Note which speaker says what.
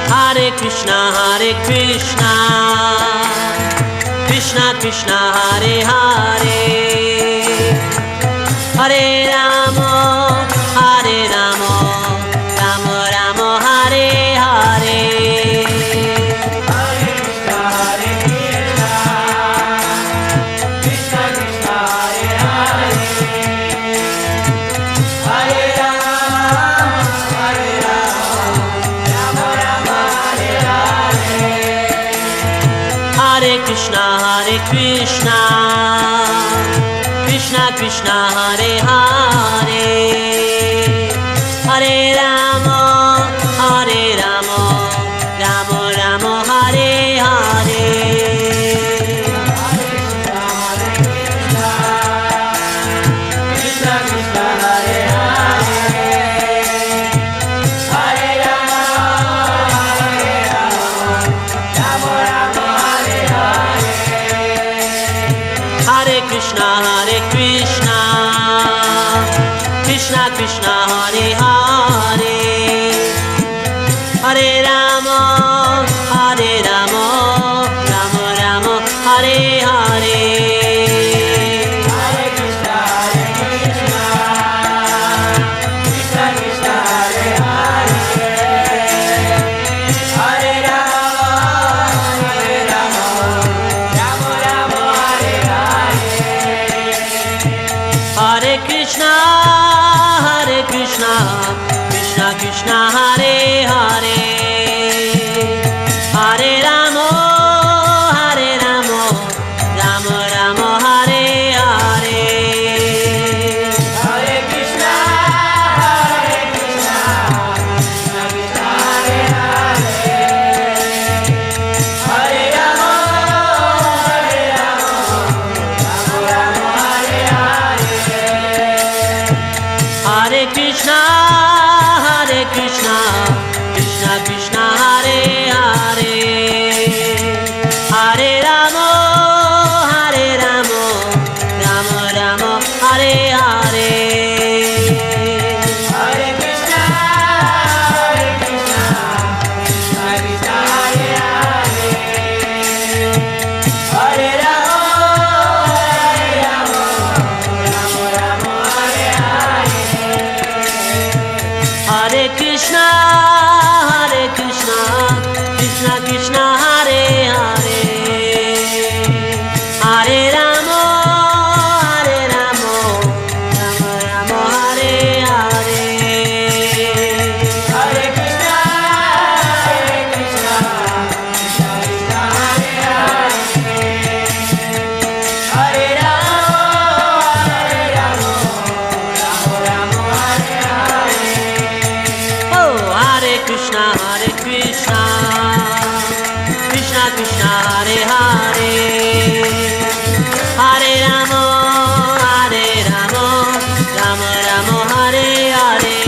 Speaker 1: Hare Krishna, Krishna Krishna, Hare Hare, Hare Rama, Rama Rama, Hare Hare.
Speaker 2: Hare Krishna, Krishna Krishna, Hare Hare, Hare Rama, Rama Rama, Hare Hare.
Speaker 1: Hare Krishna, Krishna Krishna, Hare Hare, Hare Rama, Rama Rama, Hare Hare.
Speaker 2: Krishna Krishna, Hare Hare, Hare Rama, Rama Rama, Hare Hare.
Speaker 1: Hare Krishna, Krishna Krishna, Hare Hare, Hare Rama, Rama Rama, Hare Hare.
Speaker 2: Hare Krishna, Krishna Krishna, Hare Hare, Hare Rama, Rama Rama, Hare Hare.
Speaker 1: Hare Krishna, Krishna Krishna, Hare Hare, Hare Rama, Rama Rama, Hare Hare.
Speaker 2: Hare Krishna, Krishna Krishna, Hare Hare, Hare Rama, Rama Rama, Hare Hare.
Speaker 1: Hare Krishna, Krishna Krishna, Hare Hare, Hare Rama, Rama Rama, Hare Hare.
Speaker 2: Hare Krishna, Krishna Krishna, Hare Hare, Hare Rama, Rama Rama, Hare Hare.
Speaker 1: Hare Krishna, Krishna Krishna, Hare Hare, Hare Rama, Rama Rama, Hare Hare.
Speaker 2: Hare Krishna, Krishna Krishna, Hare Hare, Hare Rama, Rama Rama, Hare Hare.
Speaker 1: Oh, Hare Krishna, Krishna Krishna, Hare Hare, Hare Rama, Rama Rama, Hare Hare.